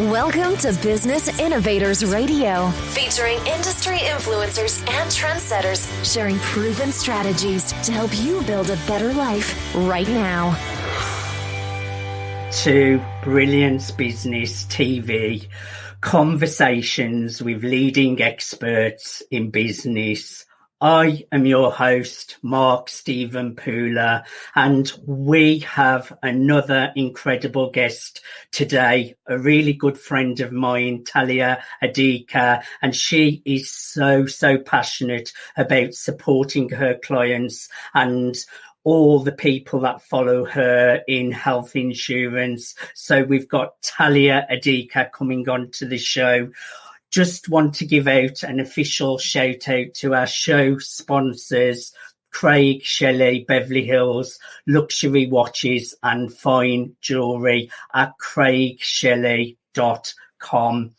Welcome to Business Innovators Radio, featuring industry influencers and trendsetters sharing proven strategies to help you build a better life right now. To Brilliance Business TV, conversations with leading experts in business. I am your host, Mark Stephen Pooler, and we have another incredible guest today, a really good friend of mine, Talia Adika, and she is so passionate about supporting her clients and all the people that follow her in health insurance. So we've got Talia Adika coming on to the show. Just want to give out an official shout out to our show sponsors, Craig Shelley, Beverly Hills Luxury Watches and Fine Jewellery at craigshelley.com.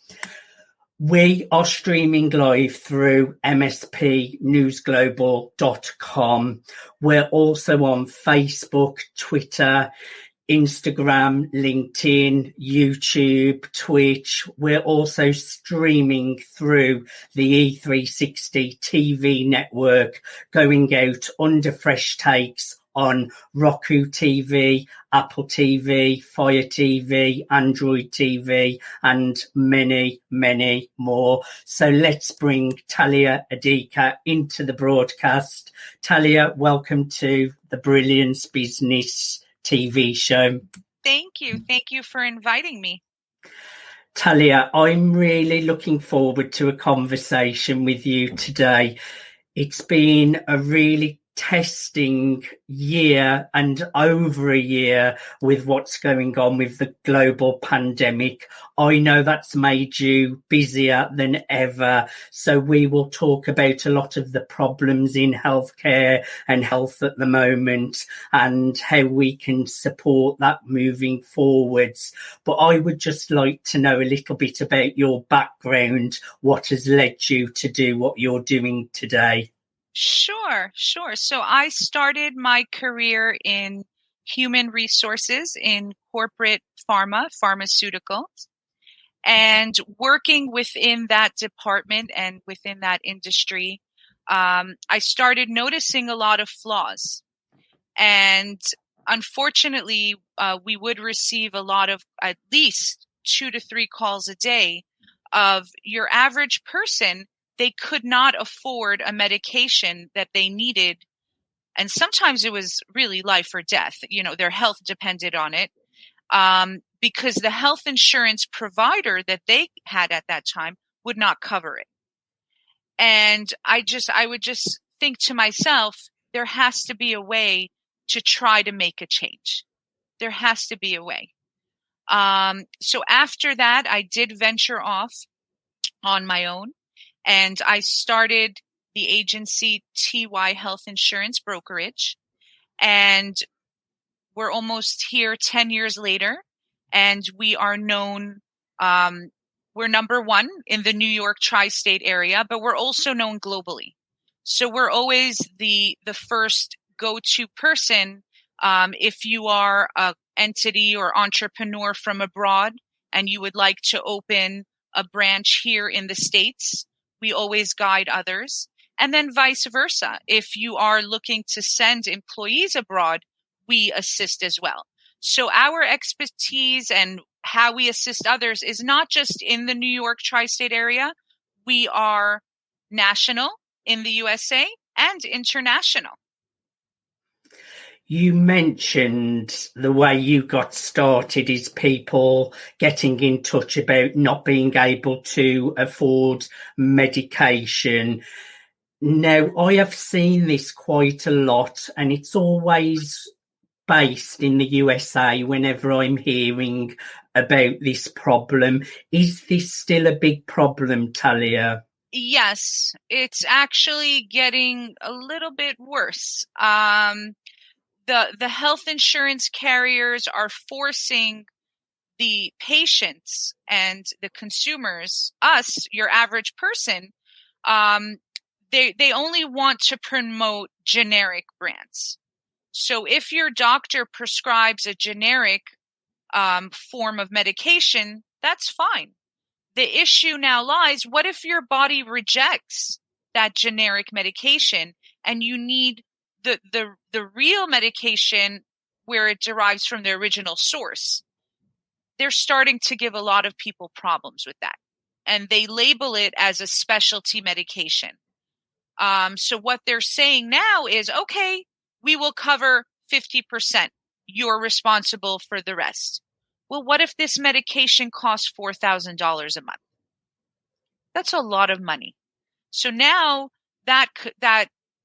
We are streaming live through mspnewsglobal.com. We're also on Facebook, Twitter, Instagram, LinkedIn, YouTube, Twitch. We're also streaming through the E360 TV network, going out under fresh takes on Roku TV, Apple TV, Fire TV, Android TV, and many more. So let's bring Talia Adika into the broadcast. Talia, welcome to the Brilliance Business TV show. Thank you. Thank you for inviting me. Talia, I'm really looking forward to a conversation with you today. It's been a really testing year and over a year with what's going on with the global pandemic. I know that's made you busier than ever. So we will talk about a lot of the problems in healthcare and health at the moment and how we can support that moving forwards. But I would just like to know a little bit about your background, what has led you to do what you're doing today. Sure. So I started my career in human resources in corporate pharmaceuticals, and working within that department and within that industry, I started noticing a lot of flaws. And unfortunately, we would receive a lot of at least 2 to 3 calls a day of your average person. They could not afford a medication that they needed. And sometimes it was really life or death. You know, their health depended on it, because the health insurance provider that they had at that time would not cover it. And I would just think to myself, there has to be a way to try to make a change. There has to be a way. So after that, I did venture off on my own. And I started the agency TY Health Insurance Brokerage. And we're almost here 10 years later. And we are known, we're number one in the New York tri-state area, but we're also known globally. So we're always the first go-to person. If you are an entity or entrepreneur from abroad and you would like to open a branch here in the States, we always guide others. And then vice versa. If you are looking to send employees abroad, we assist as well. So our expertise and how we assist others is not just in the New York tri-state area. We are national in the USA and international. You mentioned the way you got started is people getting in touch about not being able to afford medication. Now, I have seen this quite a lot, and it's always based in the USA whenever I'm hearing about this problem. Is this still a big problem, Talia? Yes, it's actually getting a little bit worse. The health insurance carriers are forcing the patients and the consumers, us, your average person, they only want to promote generic brands. So if your doctor prescribes a generic form of medication, That's fine. The issue now lies, what if your body rejects that generic medication and you need the real medication where it derives from the original source? They're starting to give a lot of people problems with that. And they label it as a specialty medication. So what they're saying now is, okay, we will cover 50%. You're responsible for the rest. Well, what if this medication costs $4,000 a month? That's a lot of money. So now that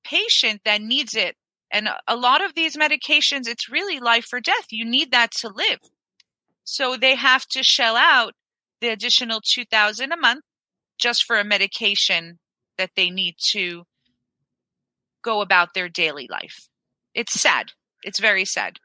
patient that needs it, and a lot of these medications, it's really life or death. You need that to live. So they have to shell out the additional $2,000 a month just for a medication that they need to go about their daily life. It's sad. It's very sad.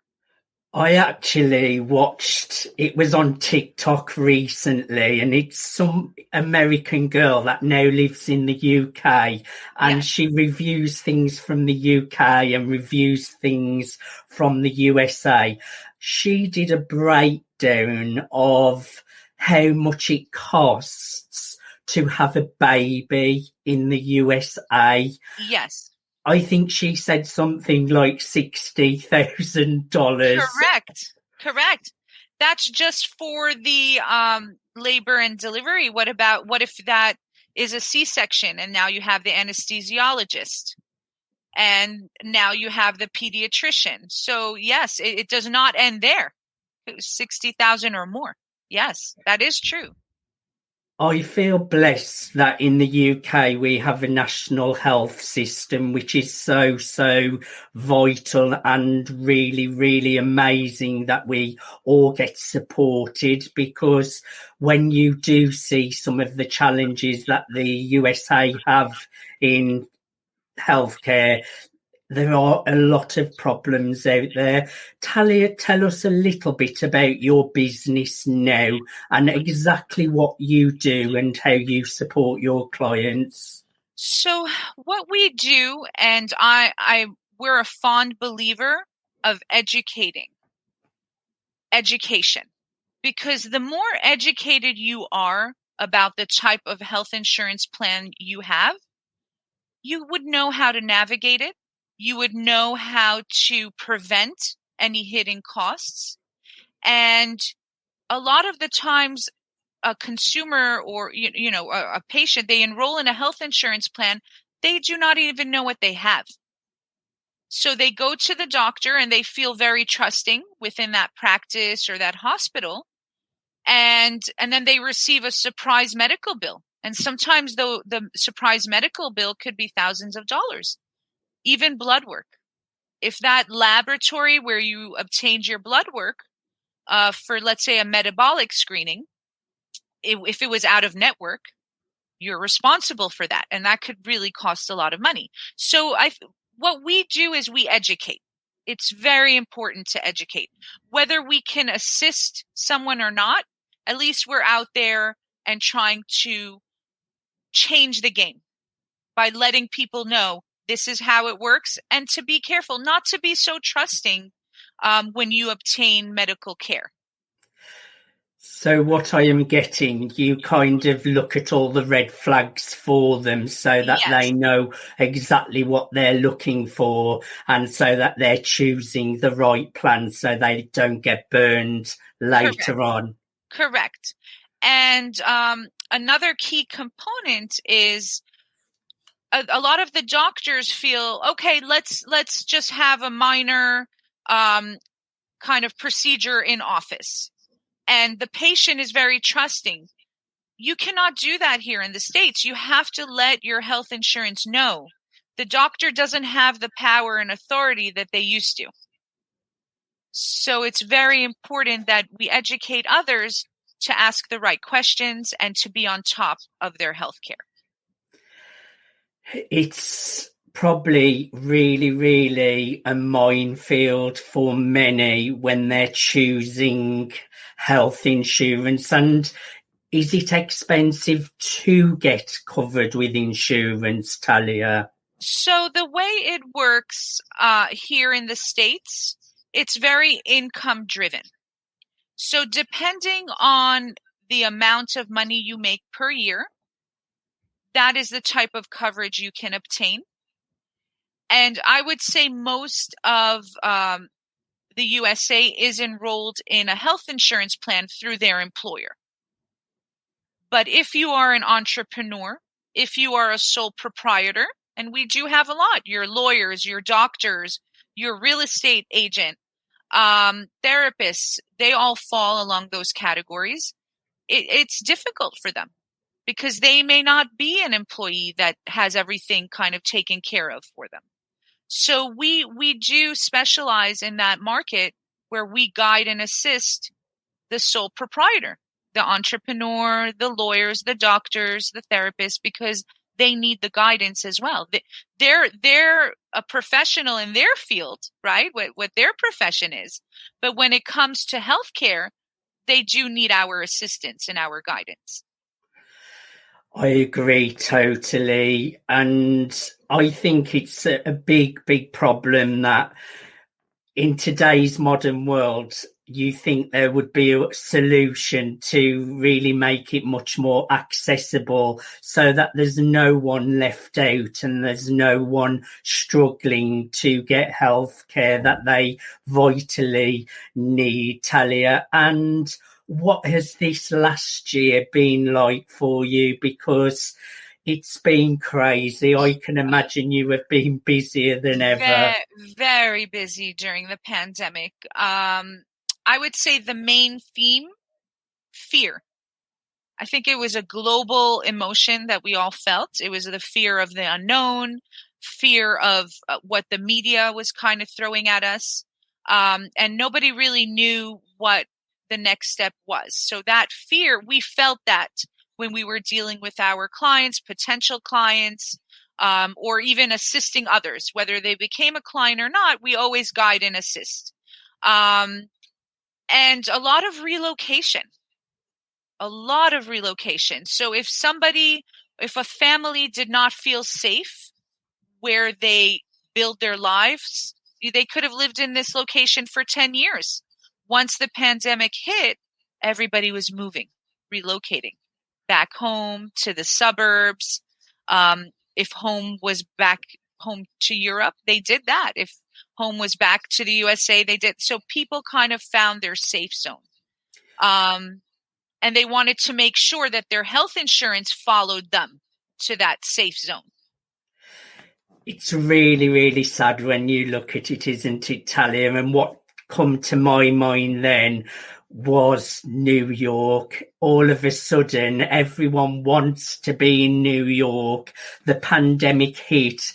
I actually watched, it was on TikTok recently, and it's some American girl that now lives in the UK, and Yes. she reviews things from the UK and reviews things from the USA. She did a breakdown of how much it costs to have a baby in the USA. Yes. I think she said something like $60,000. Correct. That's just for the labor and delivery. What if that is a C-section and now you have the anesthesiologist and now you have the pediatrician? So yes, it does not end there. It was 60,000 or more. Yes, that is true. I feel blessed that in the UK we have a national health system which is so vital and really, really amazing that we all get supported, because when you do see some of the challenges that the USA have in healthcare, there are a lot of problems out there. Talia, tell us a little bit about your business now and exactly what you do and how you support your clients. So what we do, and we're a fond believer of education, because the more educated you are about the type of health insurance plan you have, you would know how to navigate it. You would know how to prevent any hidden costs. And a lot of the times a consumer or a patient, they enroll in a health insurance plan, they do not even know what they have. So they go to the doctor and they feel very trusting within that practice or that hospital, and then they receive a surprise medical bill. And sometimes the surprise medical bill could be thousands of dollars. Even blood work. If that laboratory where you obtained your blood work for, let's say, a metabolic screening, if it was out of network, you're responsible for that. And that could really cost a lot of money. So what we do is we educate. It's very important to educate. Whether we can assist someone or not, at least we're out there and trying to change the game by letting people know this is how it works, and to be careful, not to be so trusting when you obtain medical care. So what I am getting, you kind of look at all the red flags for them so that they know exactly what they're looking for, and so that they're choosing the right plan so they don't get burned later on. Correct. And another key component is a lot of the doctors feel, okay, let's just have a minor kind of procedure in office. And the patient is very trusting. You cannot do that here in the States. You have to let your health insurance know. The doctor doesn't have the power and authority that they used to. So it's very important that we educate others to ask the right questions and to be on top of their health care. It's probably really, really a minefield for many when they're choosing health insurance. And is it expensive to get covered with insurance, Talia? So the way it works here in the States, it's very income driven. So depending on the amount of money you make per year, that is the type of coverage you can obtain. And I would say most of the USA is enrolled in a health insurance plan through their employer. But if you are an entrepreneur, if you are a sole proprietor, and we do have a lot, your lawyers, your doctors, your real estate agent, therapists, they all fall along those categories. It's difficult for them because they may not be an employee that has everything kind of taken care of for them. So we do specialize in that market where we guide and assist the sole proprietor, the entrepreneur, the lawyers, the doctors, the therapists, because they need the guidance as well. They're a professional in their field, right? What their profession is. But when it comes to healthcare, they do need our assistance and our guidance. I agree totally. And I think it's a big, big problem that in today's modern world, you think there would be a solution to really make it much more accessible so that there's no one left out and there's no one struggling to get health care that they vitally need, Talia. And what has this last year been like for you? Because it's been crazy. I can imagine you have been busier than ever. Very, very busy during the pandemic. I would say the main theme, fear. I think it was a global emotion that we all felt. It was the fear of the unknown, fear of what the media was kind of throwing at us. And nobody really knew what the next step was. So that fear, we felt that when we were dealing with our clients, potential clients, or even assisting others, whether they became a client or not, we always guide and assist. And a lot of relocation. So if a family did not feel safe where they build their lives, they could have lived in this location for 10 years. Once the pandemic hit, everybody was moving, relocating back home to the suburbs. If home was back home to Europe, they did that. If home was back to the USA, they did. So people kind of found their safe zone. And they wanted to make sure that their health insurance followed them to that safe zone. It's really, really sad when you look at it, isn't it, Talia? And what come to my mind then was New York. All of a sudden, everyone wants to be in New York. The pandemic hit.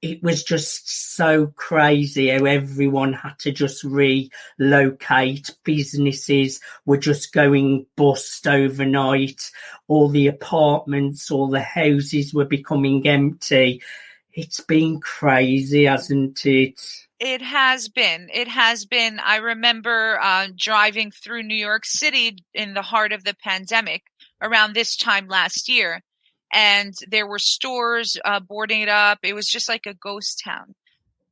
It was just so crazy how everyone had to just relocate. Businesses were just going bust overnight. All the apartments, all the houses were becoming empty. It's been crazy, hasn't it? It has been. I remember driving through New York City in the heart of the pandemic around this time last year. And there were stores boarding it up. It was just like a ghost town.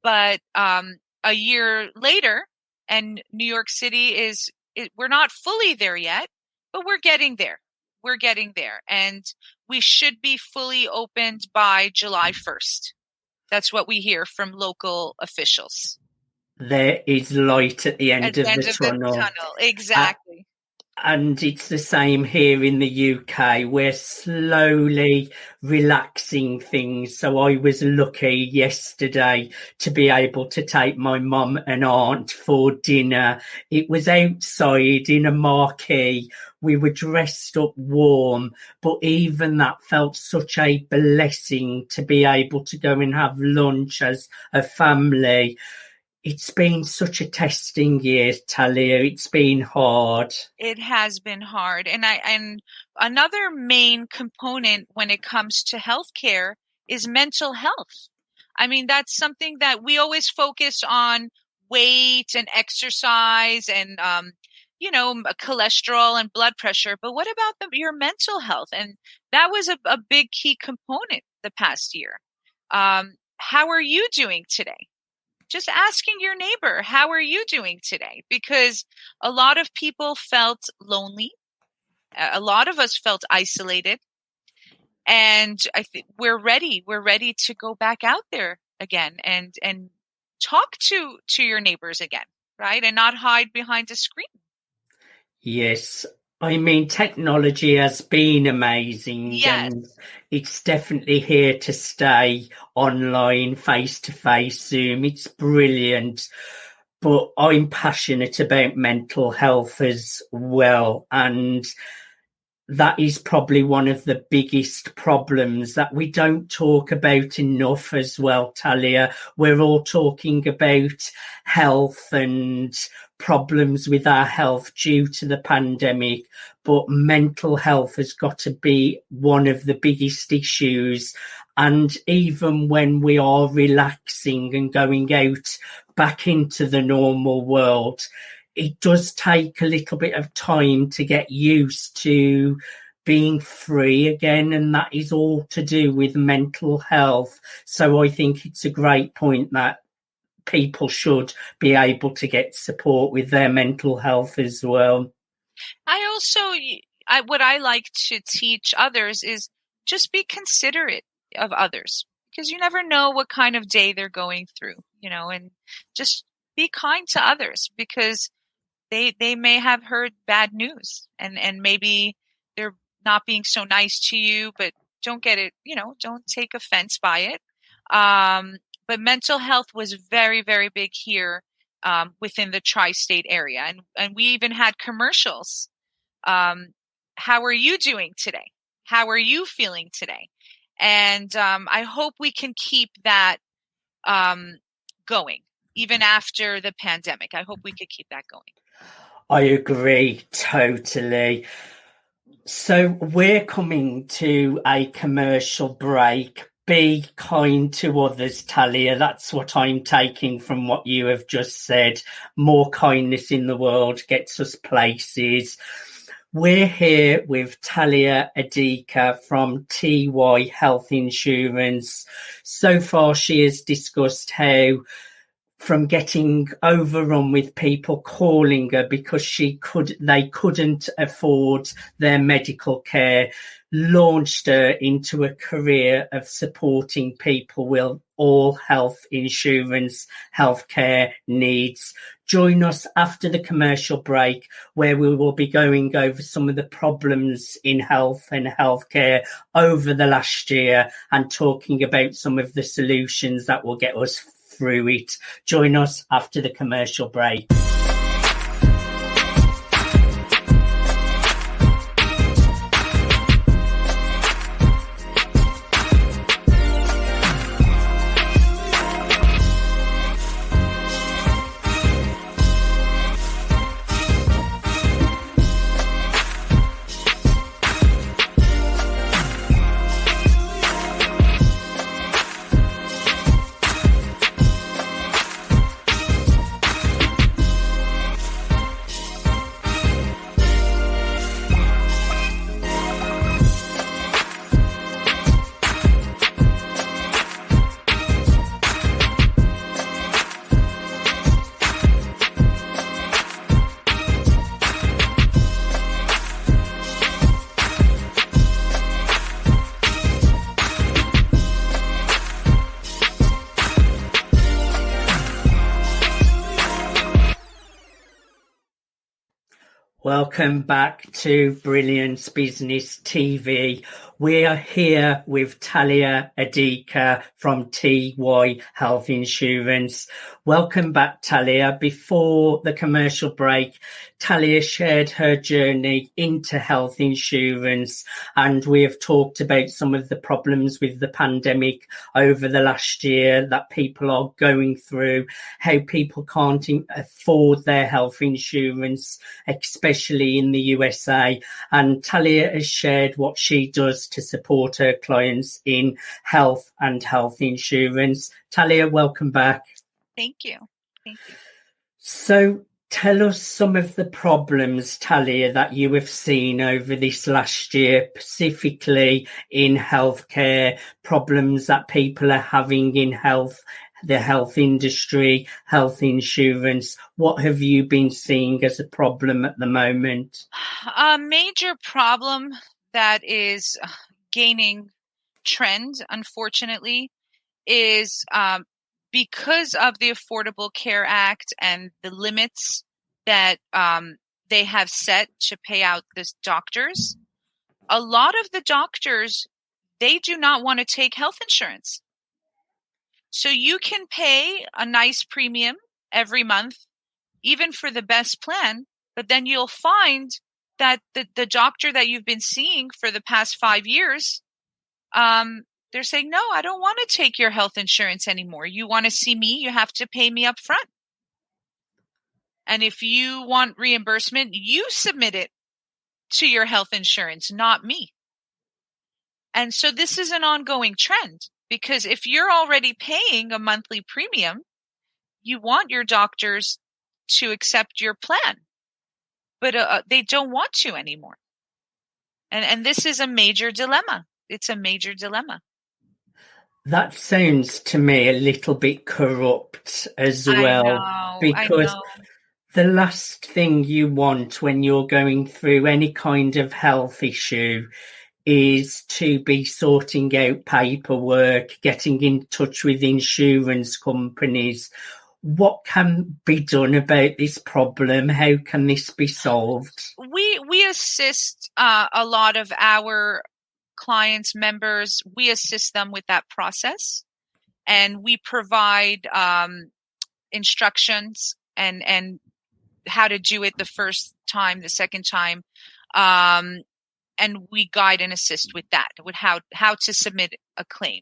But a year later, and New York City we're not fully there yet, but we're getting there. And we should be fully opened by July 1st. That's what we hear from local officials. There is light at the end of the tunnel. Exactly. And it's the same here in the UK. We're slowly relaxing things. So I was lucky yesterday to be able to take my mum and aunt for dinner. It was outside in a marquee. We were dressed up warm, but even that felt such a blessing to be able to go and have lunch as a family. It's been such a testing year, Talia. It's been hard. It has been hard. And another main component when it comes to healthcare is mental health. I mean, that's something that we always focus on: weight and exercise and, cholesterol and blood pressure. But what about your mental health? And that was a big key component the past year. How are you doing today? Just asking your neighbor, how are you doing today? Because a lot of people felt lonely. A lot of us felt isolated, and I think we're ready. We're ready to go back out there again and talk to your neighbors again, right? And not hide behind a screen. Yes. I mean, technology has been amazing, Yes. and it's definitely here to stay online, face-to-face Zoom. It's brilliant. But I'm passionate about mental health as well. And that is probably one of the biggest problems that we don't talk about enough as well, Talia. We're all talking about health and problems with our health due to the pandemic, but mental health has got to be one of the biggest issues. And even when we are relaxing and going out back into the normal world, it does take a little bit of time to get used to being free again, and that is all to do with mental health. So I think it's a great point that people should be able to get support with their mental health as well. What I like to teach others is just be considerate of others, because you never know what kind of day they're going through, and just be kind to others, because they may have heard bad news, and maybe they're not being so nice to you, but don't get it, don't take offense by it. But mental health was very, very big here within the tri-state area. And we even had commercials. How are you doing today? How are you feeling today? And I hope we can keep that going, even after the pandemic. I hope we could keep that going. I agree totally. So we're coming to a commercial break. Be kind to others, Talia. That's what I'm taking from what you have just said. More kindness in the world gets us places. We're here with Talia Adika from TY Health Insurance. So far, she has discussed how from getting overrun with people calling her because they couldn't afford their medical care, launched her into a career of supporting people with all health insurance, healthcare needs. Join us after the commercial break, where we will be going over some of the problems in health and healthcare over the last year and talking about some of the solutions that will get us through it. Join us after the commercial break. Welcome back to Brilliance Business TV. We are here with Talia Adika from TY Health Insurance. Welcome back, Talia. Before the commercial break, Talia shared her journey into health insurance, and we have talked about some of the problems with the pandemic over the last year that people are going through, how people can't afford their health insurance, especially in the USA. And Talia has shared what she does to support her clients in health and health insurance. Talia, welcome back. Thank you. Thank you. So tell us some of the problems, Talia, that you have seen over this last year, specifically in healthcare, problems that people are having in health, the health industry, health insurance? What have you been seeing as a problem at the moment? A major problem that is gaining trend, unfortunately, is because of the Affordable Care Act and the limits that they have set to pay out the doctors. A lot of the doctors, they do not want to take health insurance. So you can pay a nice premium every month, even for the best plan, but then you'll find that the doctor that you've been seeing for the past 5 years, they're saying, no, I don't want to take your health insurance anymore. You want to see me, you have to pay me up front. And if you want reimbursement, you submit it to your health insurance, not me. And so this is an ongoing trend, because if you're already paying a monthly premium, you want your doctors to accept your plan, but they don't want to anymore. And this is a major dilemma. It's a major dilemma. That sounds to me a little bit corrupt as well, because the last thing you want when you're going through any kind of health issue is to be sorting out paperwork, getting in touch with insurance companies. What can be done about this problem? How can this be solved? We assist a lot of our clients, members. We assist them with that process, and we provide instructions and how to do it the first time, the second time, and we guide and assist with that, with how to submit a claim.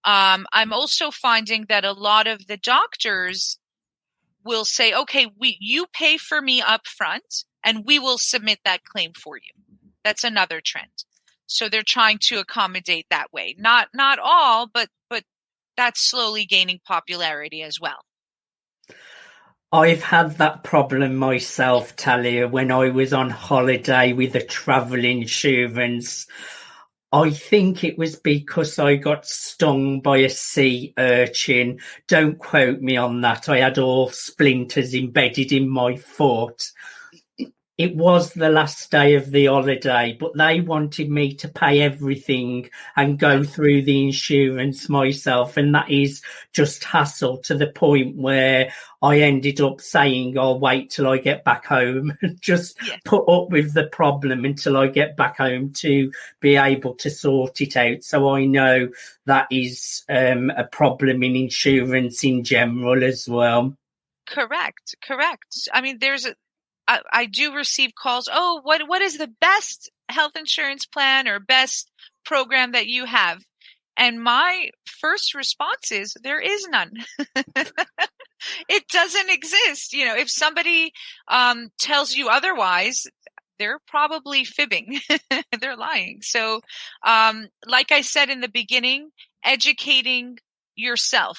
I'm also finding that a lot of the doctors will say, okay, you pay for me up front and we will submit that claim for you. That's another trend. So they're trying to accommodate that way. Not all, but that's slowly gaining popularity as well. I've had that problem myself, Talia, when I was on holiday with a travel insurance. I think it was because I got stung by a sea urchin. Don't quote me on that. I had all splinters embedded in my foot. It was the last day of the holiday, but they wanted me to pay everything and go through the insurance myself. And that is just hassle, to the point where I ended up saying, I'll wait till I get back home and just put up with the problem until I get back home to be able to sort it out. So I know that is a problem in insurance in general as well. Correct. I mean, I do receive calls. Oh, what is the best health insurance plan or best program that you have? And my first response is, there is none. It doesn't exist. You know, if somebody tells you otherwise, they're probably fibbing. They're lying. So, like I said in the beginning, educating yourself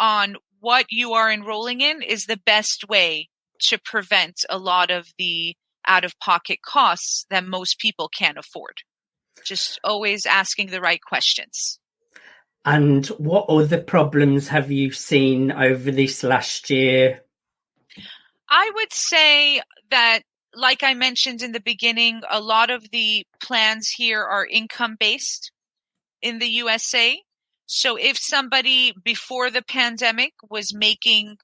on what you are enrolling in is the best way to prevent a lot of the out-of-pocket costs that most people can't afford. Just always asking the right questions. And what other problems have you seen over this last year? I would say that, like I mentioned in the beginning, a lot of the plans here are income-based in the USA. So if somebody before the pandemic was making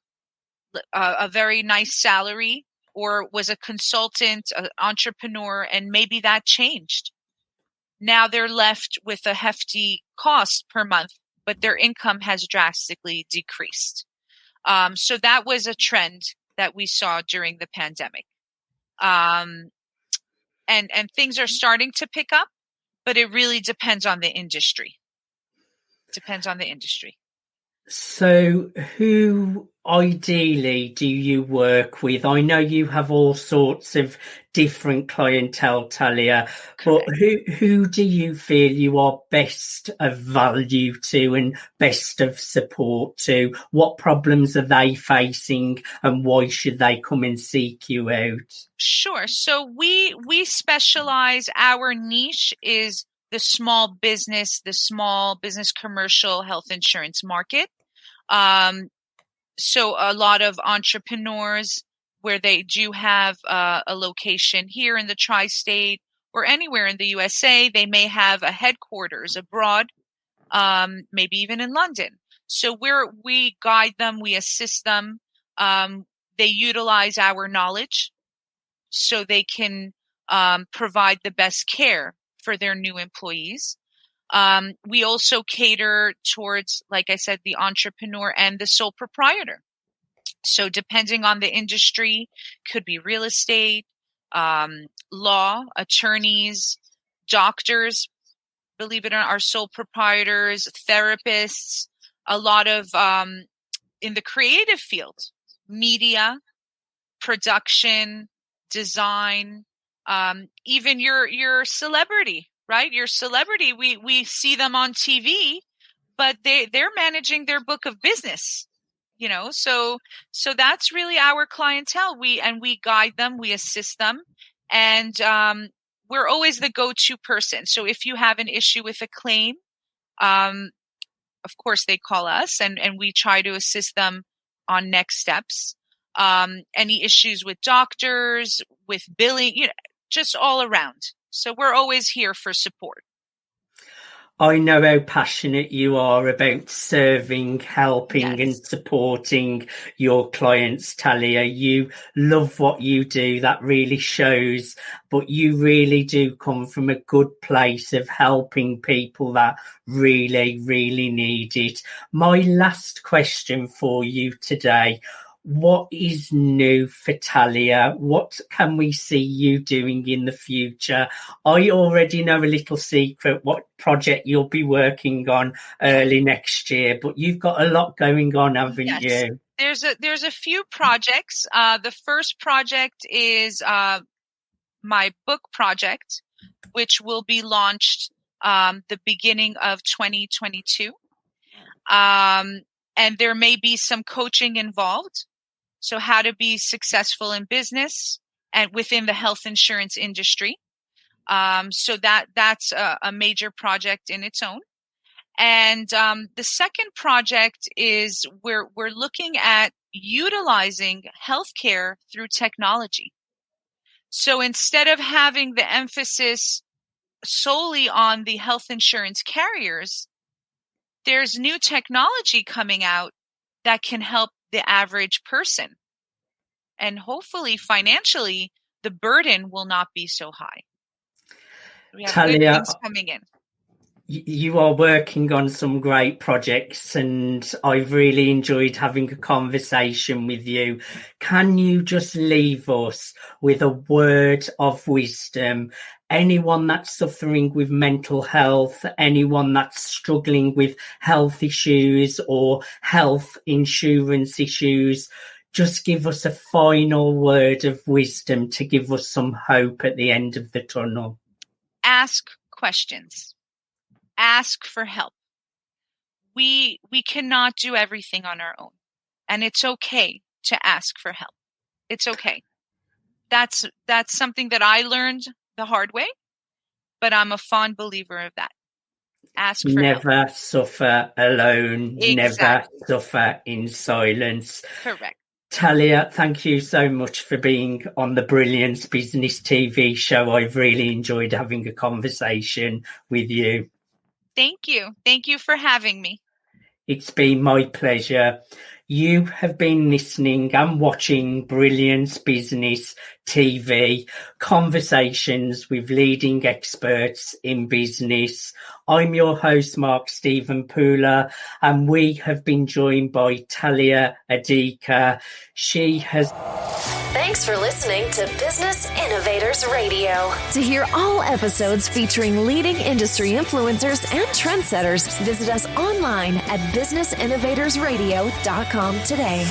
a very nice salary, or was a consultant, an entrepreneur, and maybe that changed, now they're left with a hefty cost per month, but their income has drastically decreased. So that was a trend that we saw during the pandemic. And things are starting to pick up, but it really depends on the industry. So who ideally do you work with? I know you have all sorts of different clientele, Talia, but who do you feel you are best of value to and best of support to? What problems are they facing, and why should they come and seek you out? Sure. So we specialize, our niche is the small business commercial health insurance market. So a lot of entrepreneurs where they do have a location here in the tri-state or anywhere in the USA, they may have a headquarters abroad, maybe even in London. So we guide them, we assist them. They utilize our knowledge so they can provide the best care for their new employees. We also cater towards, like I said, the entrepreneur and the sole proprietor. So depending on the industry, could be real estate, law, attorneys, doctors, believe it or not, are sole proprietors, therapists, a lot of in the creative field, media, production, design, even your celebrity, right? Your celebrity, we see them on TV, but they're managing their book of business, so that's really our clientele. We guide them, we assist them, and we're always the go-to person. So if you have an issue with a claim, of course they call us, and we try to assist them on next steps. Any issues with doctors, with billing, just all around. So we're always here for support. I know how passionate you are about serving, helping, and supporting your clients, Talia. You love what you do. That really shows. But you really do come from a good place of helping people that really, really need it. My last question for you today. What is new for Talia? What can we see you doing in the future? I already know a little secret, what project you'll be working on early next year, but you've got a lot going on, haven't you? There's a few projects. The first project is my book project, which will be launched the beginning of 2022. And there may be some coaching involved. So how to be successful in business and within the health insurance industry. So that's a major project in its own. And the second project is we're looking at utilizing healthcare through technology. So instead of having the emphasis solely on the health insurance carriers, there's new technology coming out that can help the average person. And hopefully, financially, the burden will not be so high. We have Talia, good things coming in. You are working on some great projects, and I've really enjoyed having a conversation with you. Can you just leave us with a word of wisdom? Anyone that's suffering with mental health, anyone that's struggling with health issues or health insurance issues, just give us a final word of wisdom to give us some hope at the end of the tunnel. Ask questions. Ask for help. We cannot do everything on our own, and it's okay to ask for help. It's okay. That's something that I learned the hard way, but I'm a fond believer of that. Ask for help. Never suffer alone. Exactly. Never suffer in silence. Correct. Talia, thank you so much for being on the Brilliance Business TV show. I've really enjoyed having a conversation with you. Thank you. Thank you for having me. It's been my pleasure. You have been listening and watching Brilliance Business TV, conversations with leading experts in business. I'm your host, Mark Stephen Pooler, and we have been joined by Talia Adika. She has... Thanks for listening to Business Innovators Radio. To hear all episodes featuring leading industry influencers and trendsetters, visit us online at businessinnovatorsradio.com today.